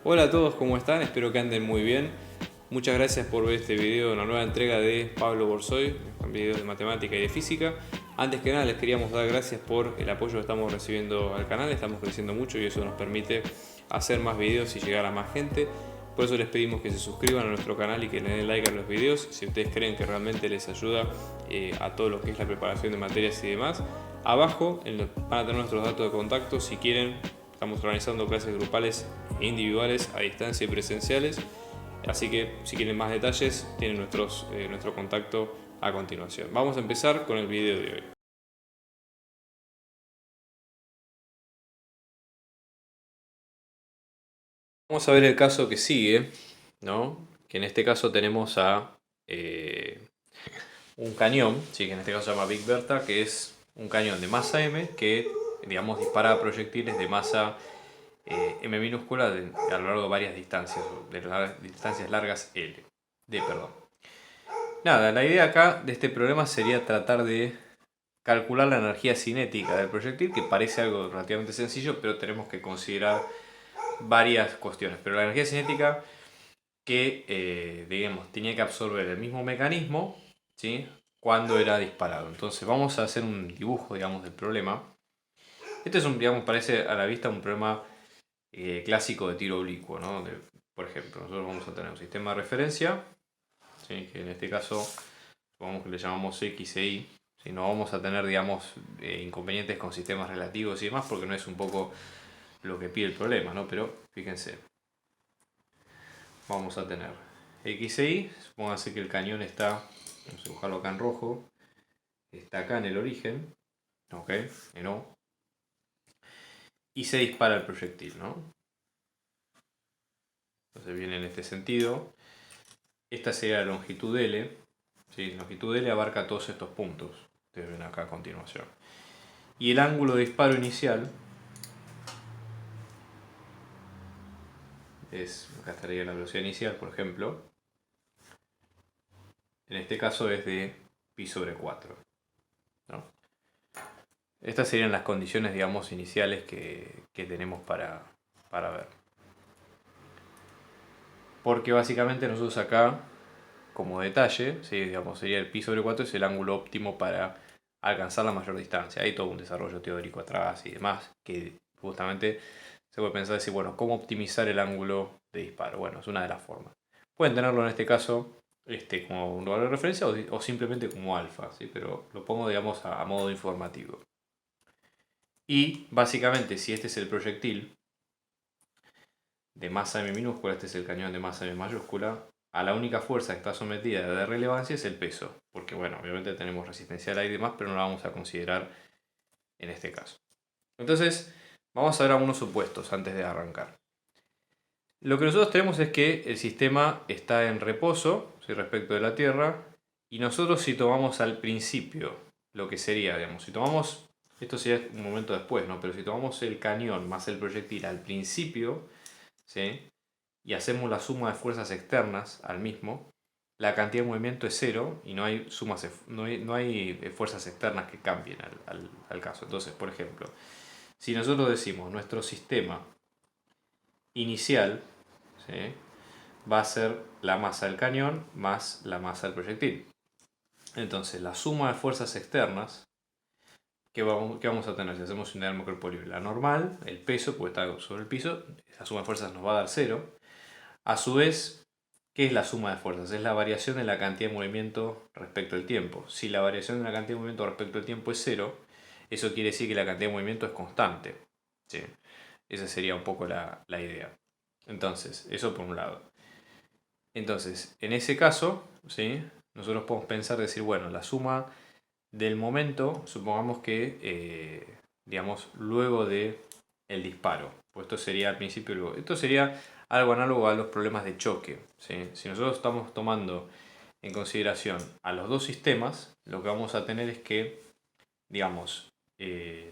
Hola a todos, ¿cómo están? Espero que anden muy bien. Muchas gracias por ver este video, una nueva entrega de Pablo Borsoy, con videos de matemática y de física. Antes que nada les queríamos dar gracias por el apoyo que estamos recibiendo al canal, estamos creciendo mucho y eso nos permite hacer más videos y llegar a más gente. Por eso les pedimos que se suscriban a nuestro canal y que le den like a los videos si ustedes creen que realmente les ayuda a todo lo que es la preparación de materias y demás. Abajo van a tener nuestros datos de contacto si quieren. Estamos organizando clases grupales e individuales a distancia y presenciales. Así que si quieren más detalles tienen nuestro contacto a continuación. Vamos a empezar con el video de hoy. Vamos a ver el caso que sigue, ¿no? Que en este caso tenemos a un cañón, ¿sí? Que en este caso se llama Big Bertha, que es un cañón de masa M que, digamos, dispara proyectiles de masa M minúscula a lo largo de varias distancias, distancias largas L. Perdón. Nada, la idea acá de este problema sería tratar de calcular la energía cinética del proyectil, que parece algo relativamente sencillo, pero tenemos que considerar varias cuestiones. Pero la energía cinética que, digamos, tenía que absorber el mismo mecanismo, ¿sí? Cuando era disparado. Entonces vamos a hacer un dibujo, digamos, del problema. Este es digamos, parece a la vista un problema clásico de tiro oblicuo, ¿no? Por ejemplo, nosotros vamos a tener un sistema de referencia, ¿sí? Que en este caso, supongamos que le llamamos X e Y. ¿Sí? No vamos a tener, digamos, inconvenientes con sistemas relativos y demás, porque no es un poco lo que pide el problema, ¿no? Pero fíjense, vamos a tener X e Y. Supónganse que el cañón está, vamos a dibujarlo acá en rojo, está acá en el origen, ¿ok? En O, y se dispara el proyectil, ¿no? Entonces viene en este sentido. Esta sería la longitud L. ¿Sí? Longitud L abarca todos estos puntos. Ustedes ven acá a continuación. Y el ángulo de disparo inicial acá estaría la velocidad inicial, por ejemplo. En este caso es de pi sobre 4. ¿No? Estas serían las condiciones, digamos, iniciales que tenemos para ver. Porque básicamente nosotros acá, como detalle, ¿sí? Digamos, sería el pi sobre 4 es el ángulo óptimo para alcanzar la mayor distancia. Hay todo un desarrollo teórico atrás y demás, que justamente se puede pensar decir, bueno, ¿cómo optimizar el ángulo de disparo? Bueno, es una de las formas. Pueden tenerlo en este caso como un valor de referencia o simplemente como alfa, ¿sí? Pero lo pongo, digamos, a modo informativo. Y básicamente, si este es el proyectil de masa m minúscula, este es el cañón de masa m mayúscula, a la única fuerza que está sometida de relevancia es el peso, porque bueno, obviamente tenemos resistencia al aire y demás, pero no la vamos a considerar en este caso. Entonces, vamos a ver algunos supuestos antes de arrancar. Lo que nosotros tenemos es que el sistema está en reposo, ¿sí? Respecto de la Tierra, y nosotros si tomamos al principio lo que sería, digamos, si tomamos, esto sería un momento después, ¿no? Pero si tomamos el cañón más el proyectil al principio, ¿sí? Y hacemos la suma de fuerzas externas al mismo, la cantidad de movimiento es cero y no hay, no hay fuerzas externas que cambien al caso. Entonces, por ejemplo, si nosotros decimos nuestro sistema inicial, ¿sí? Va a ser la masa del cañón más la masa del proyectil. Entonces, la suma de fuerzas externas que vamos a tener si hacemos un diagrama corporal libre. La normal, el peso, porque está sobre el piso, la suma de fuerzas nos va a dar cero. A su vez, ¿qué es la suma de fuerzas? Es la variación de la cantidad de movimiento respecto al tiempo. Si la variación de la cantidad de movimiento respecto al tiempo es cero, eso quiere decir que la cantidad de movimiento es constante. ¿Sí? Esa sería un poco la idea. Entonces, eso por un lado. Entonces, en ese caso, ¿sí? Nosotros podemos pensar, decir, bueno, la suma del momento, supongamos que, digamos, luego de el disparo. Pues esto sería al principio, luego. Esto sería algo análogo a los problemas de choque. ¿Sí? Si nosotros estamos tomando en consideración a los dos sistemas, lo que vamos a tener es que, digamos,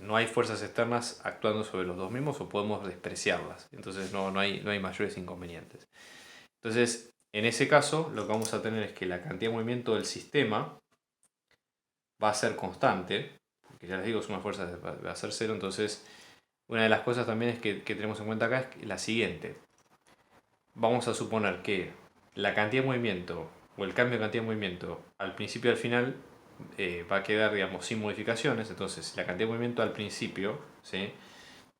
no hay fuerzas externas actuando sobre los dos mismos o podemos despreciarlas. Entonces no hay mayores inconvenientes. Entonces, en ese caso, lo que vamos a tener es que la cantidad de movimiento del sistema va a ser constante, porque ya les digo, suma fuerzas va a ser cero. Entonces, una de las cosas también es que tenemos en cuenta acá es la siguiente. vamos a suponer que la cantidad de movimiento o el cambio de cantidad de movimiento al principio y al final va a quedar, digamos, sin modificaciones. Entonces, la cantidad de movimiento al principio, ¿sí?,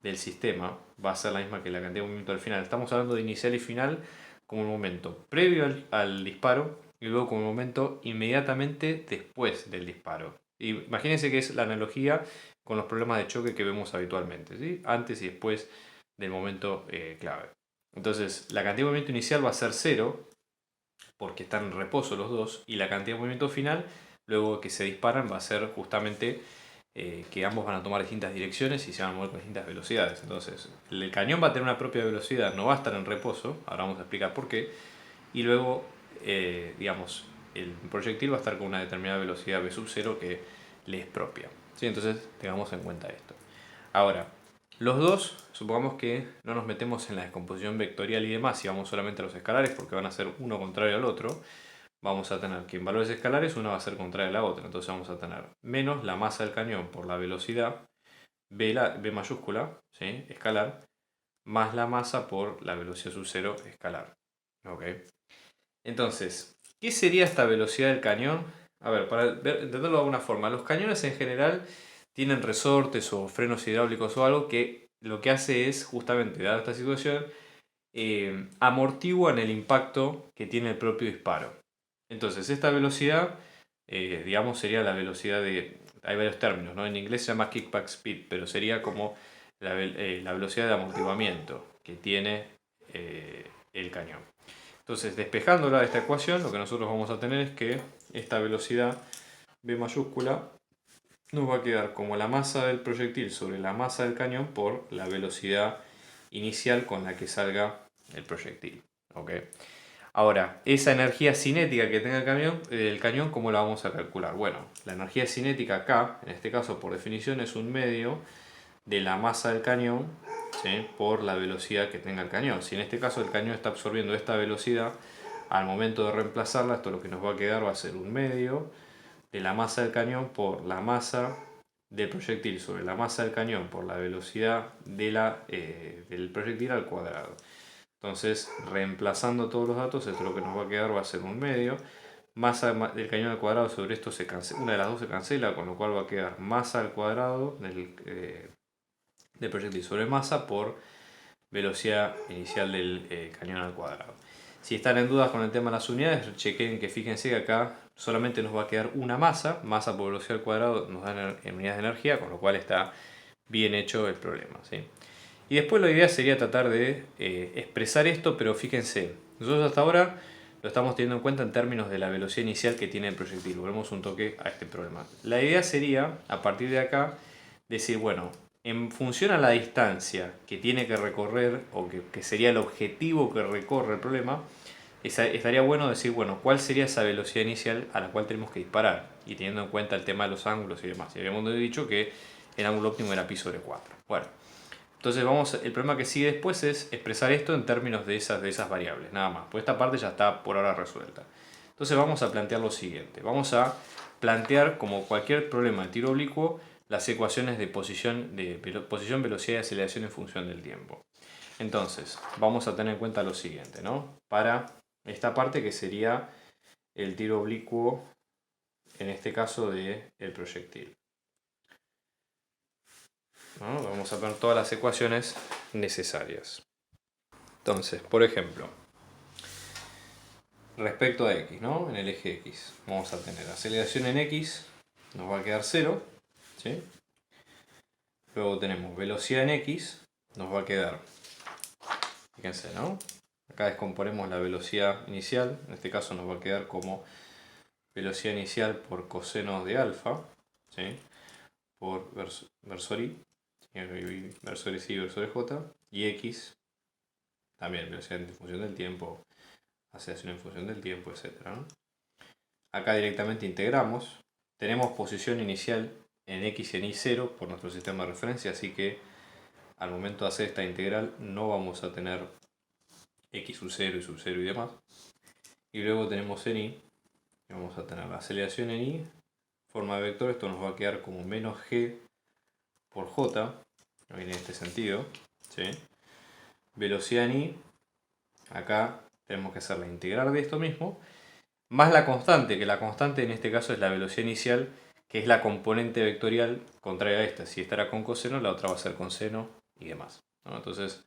del sistema va a ser la misma que la cantidad de movimiento al final. Estamos hablando de inicial y final como el momento previo al disparo y luego como el momento inmediatamente después del disparo. Imagínense que es la analogía con los problemas de choque que vemos habitualmente, ¿sí?, antes y después del momento clave. Entonces, la cantidad de movimiento inicial va a ser 0 porque están en reposo los dos, y la cantidad de movimiento final, luego que se disparan, va a ser justamente que ambos van a tomar distintas direcciones y se van a mover con distintas velocidades. Entonces, el cañón va a tener una propia velocidad, no va a estar en reposo, ahora vamos a explicar por qué, y luego, digamos, el proyectil va a estar con una determinada velocidad v sub 0 que le es propia. ¿Sí? Entonces, tengamos en cuenta esto. Ahora, los dos, supongamos que no nos metemos en la descomposición vectorial y demás y vamos solamente a los escalares porque van a ser uno contrario al otro. Vamos a tener que en valores escalares una va a ser contraria a la otra. Entonces vamos a tener menos la masa del cañón por la velocidad v mayúscula, ¿sí?, escalar, más la masa por la velocidad sub 0 escalar. ¿Ok? Entonces, ¿qué sería esta velocidad del cañón? A ver, para entenderlo de alguna forma, los cañones en general tienen resortes o frenos hidráulicos o algo que lo que hace es, justamente, dada esta situación, amortiguan el impacto que tiene el propio disparo. Entonces, esta velocidad, digamos, sería la velocidad de... Hay varios términos, ¿no? En inglés se llama kickback speed, pero sería como la velocidad de amortiguamiento que tiene el cañón. Entonces, despejándola de esta ecuación, lo que nosotros vamos a tener es que esta velocidad v mayúscula nos va a quedar como la masa del proyectil sobre la masa del cañón por la velocidad inicial con la que salga el proyectil. ¿Ok? Ahora, esa energía cinética que tenga el cañón, ¿cómo la vamos a calcular? Bueno, la energía cinética acá, en este caso por definición, es un medio de la masa del cañón, ¿sí?, por la velocidad que tenga el cañón. Si en este caso el cañón está absorbiendo esta velocidad, al momento de reemplazarla, esto lo que nos va a quedar va a ser un medio de la masa del cañón por la masa del proyectil sobre la masa del cañón por la velocidad del proyectil al cuadrado. Entonces, reemplazando todos los datos, esto lo que nos va a quedar va a ser un medio. Masa del cañón al cuadrado sobre esto se cancela, una de las dos se cancela, con lo cual va a quedar masa al cuadrado del proyectil sobre masa por velocidad inicial del cañón al cuadrado. Si están en dudas con el tema de las unidades, chequen que fíjense que acá solamente nos va a quedar una masa por velocidad al cuadrado nos da en unidades de energía, con lo cual está bien hecho el problema, ¿sí? Y después la idea sería tratar de expresar esto, pero fíjense, nosotros hasta ahora lo estamos teniendo en cuenta en términos de la velocidad inicial que tiene el proyectil. Volvemos un toque a este problema. La idea sería, a partir de acá, decir, bueno, en función a la distancia que tiene que recorrer, o que sería el objetivo que recorre el problema, estaría bueno decir, bueno, cuál sería esa velocidad inicial a la cual tenemos que disparar, y teniendo en cuenta el tema de los ángulos y demás. Y habíamos dicho que el ángulo óptimo era pi sobre 4. Bueno, entonces el problema que sigue después es expresar esto en términos de esas variables, nada más. Pues esta parte ya está por ahora resuelta. Entonces vamos a plantear lo siguiente. Vamos a plantear, como cualquier problema de tiro oblicuo, las ecuaciones de posición, velocidad y aceleración en función del tiempo. Entonces, vamos a tener en cuenta lo siguiente, ¿no? Para esta parte que sería el tiro oblicuo, en este caso del proyectil, ¿no? Vamos a ver todas las ecuaciones necesarias. Entonces, por ejemplo, respecto a x, ¿no? En el eje x, vamos a tener aceleración en x, nos va a quedar 0, ¿sí? Luego tenemos velocidad en x, nos va a quedar, fíjense, ¿no? Acá descomponemos la velocidad inicial, en este caso nos va a quedar como velocidad inicial por coseno de alfa, ¿sí?, por versor i, versores i, versores j, y x, también velocidad en función del tiempo, aceleración en función del tiempo, etc., ¿no? Acá directamente integramos, tenemos posición inicial en x y en y 0 por nuestro sistema de referencia, así que al momento de hacer esta integral no vamos a tener x sub 0 y sub 0 y demás. Y luego tenemos en y, vamos a tener la aceleración en y, forma de vector, esto nos va a quedar como menos g por j, en este sentido, ¿sí? Velocidad en y, acá tenemos que hacer la integral de esto mismo, más la constante, que la constante en este caso es la velocidad inicial, que es la componente vectorial contraria a esta. Si esta era con coseno, la otra va a ser con seno y demás, ¿no? Entonces,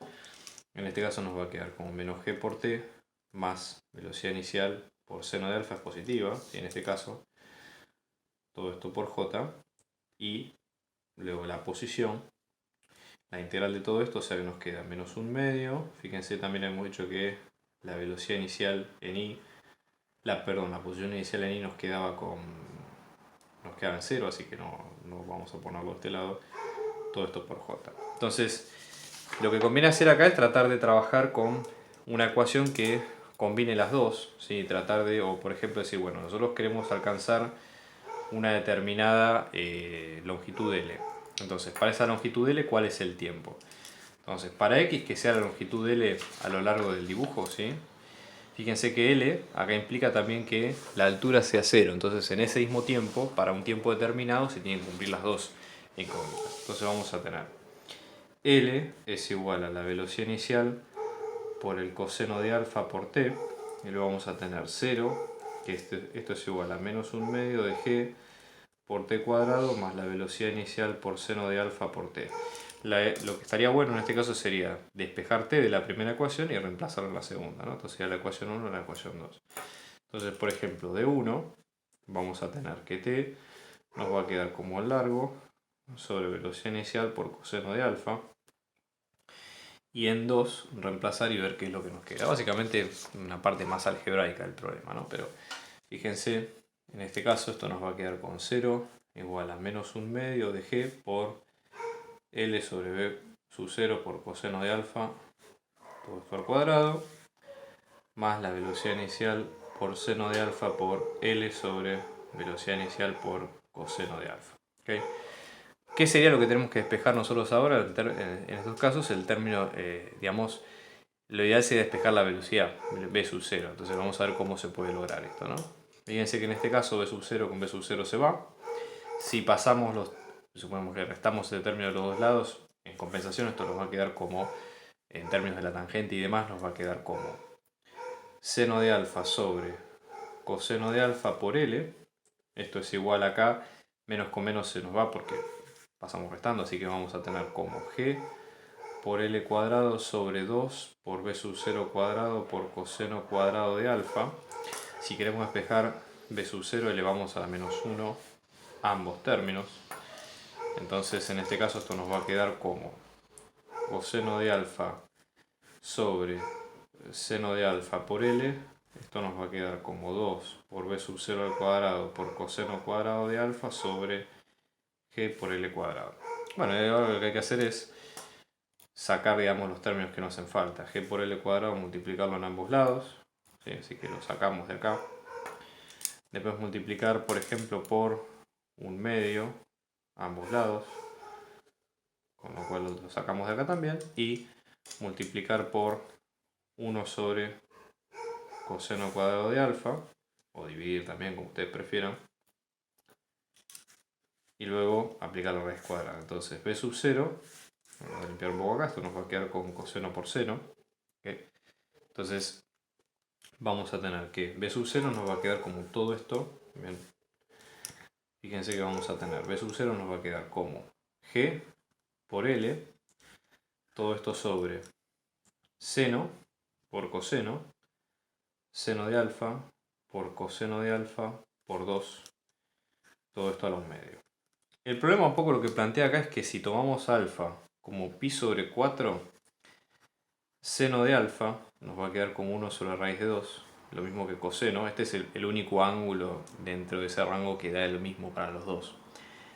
en este caso nos va a quedar como menos g por t más velocidad inicial por seno de alfa es positiva, y en este caso todo esto por j, y luego la posición, la integral de todo esto, o sea que nos queda menos un medio. Fíjense, también hemos dicho que la velocidad inicial en i, la posición inicial en i nos quedaba en 0, así que no vamos a ponerlo de este lado. Todo esto por j. Entonces, lo que conviene hacer acá es tratar de trabajar con una ecuación que combine las dos, ¿sí? Tratar de, o por ejemplo decir, bueno, nosotros queremos alcanzar una determinada longitud L. Entonces, para esa longitud L, ¿cuál es el tiempo? Entonces, para X, que sea la longitud L a lo largo del dibujo, ¿sí? Fíjense que L acá implica también que la altura sea 0. Entonces, en ese mismo tiempo, para un tiempo determinado, se tienen que cumplir las dos incógnitas. Entonces, vamos a tener L es igual a la velocidad inicial por el coseno de alfa por t. Y luego vamos a tener 0, que esto es igual a menos un medio de g por t cuadrado más la velocidad inicial por seno de alfa por t. Lo que estaría bueno en este caso sería despejar t de la primera ecuación y reemplazarlo en la segunda, ¿no? Entonces sería la ecuación 1 y la ecuación 2. Entonces, por ejemplo, de 1 vamos a tener que t nos va a quedar como el largo sobre velocidad inicial por coseno de alfa. Y en 2 reemplazar y ver qué es lo que nos queda. Básicamente una parte más algebraica del problema, ¿no? Pero fíjense, en este caso esto nos va a quedar con 0 igual a menos un medio de g por L sobre B sub 0 por coseno de alfa, todo esto al cuadrado, más la velocidad inicial por seno de alfa por L sobre velocidad inicial por coseno de alfa. ¿Okay? ¿Qué sería lo que tenemos que despejar nosotros ahora? En estos casos, el término, digamos, lo ideal sería despejar la velocidad, B sub 0. Entonces vamos a ver cómo se puede lograr esto, ¿no? Fíjense que en este caso B sub 0 con B sub 0 se va. Si pasamos suponemos que restamos el término de los dos lados, en compensación esto nos va a quedar como, en términos de la tangente y demás, nos va a quedar como seno de alfa sobre coseno de alfa por L. Esto es igual acá, menos con menos se nos va porque pasamos restando, así que vamos a tener como G por L cuadrado sobre 2 por B sub 0 cuadrado por coseno cuadrado de alfa. Si queremos despejar B sub 0 elevamos a la menos 1 ambos términos. Entonces en este caso esto nos va a quedar como coseno de alfa sobre seno de alfa por L. Esto nos va a quedar como 2 por B sub 0 al cuadrado por coseno cuadrado de alfa sobre G por L cuadrado. Bueno, ahora lo que hay que hacer es sacar, digamos, los términos que nos hacen falta. G por L cuadrado, multiplicarlo en ambos lados. ¿Sí? Así que lo sacamos de acá. Después multiplicar, por ejemplo, por un medio ambos lados. Con lo cual lo sacamos de acá también. Y multiplicar por 1 sobre coseno cuadrado de alfa. O dividir también, como ustedes prefieran. Y luego aplicar la raíz cuadrada. Entonces B sub 0. Vamos a limpiar un poco acá. Esto nos va a quedar con coseno por seno. ¿Okay? Entonces vamos a tener que B sub 0 nos va a quedar como todo esto. Bien. Fíjense que vamos a tener B sub 0 nos va a quedar como G por L. Todo esto sobre seno por coseno. Seno de alfa por coseno de alfa por 2. Todo esto a los medios. El problema un poco lo que plantea acá es que si tomamos alfa como pi sobre 4, seno de alfa nos va a quedar como 1 sobre raíz de 2, lo mismo que coseno. Este es el único ángulo dentro de ese rango que da el mismo para los dos.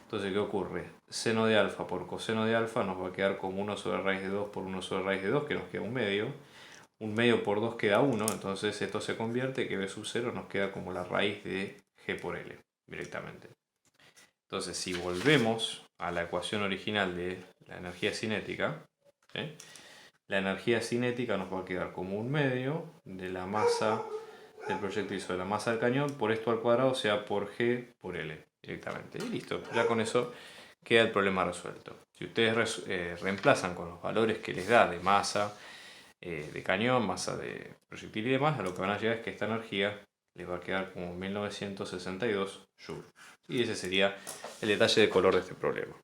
Entonces, ¿qué ocurre? Seno de alfa por coseno de alfa nos va a quedar como 1 sobre raíz de 2 por 1 sobre raíz de 2, que nos queda un medio. Un medio por 2 queda 1, entonces esto se convierte que b sub 0 nos queda como la raíz de g por L directamente. Entonces, si volvemos a la ecuación original de la energía cinética, ¿sí? La energía cinética nos va a quedar como un medio de la masa del proyectil sobre la masa del cañón por esto al cuadrado, o sea, por G por L directamente. Y listo, ya con eso queda el problema resuelto. Si ustedes reemplazan con los valores que les da de masa de cañón, masa de proyectil y demás, a lo que van a llegar es que esta energía les va a quedar como 1962 joules. Y ese sería el detalle de color de este problema.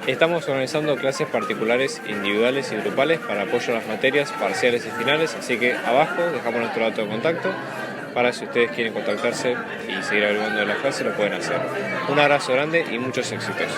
Estamos organizando clases particulares, individuales y grupales para apoyo a las materias parciales y finales, así que abajo dejamos nuestro dato de contacto para si ustedes quieren contactarse y seguir averiguando de la clase lo pueden hacer. Un abrazo grande y muchos éxitos.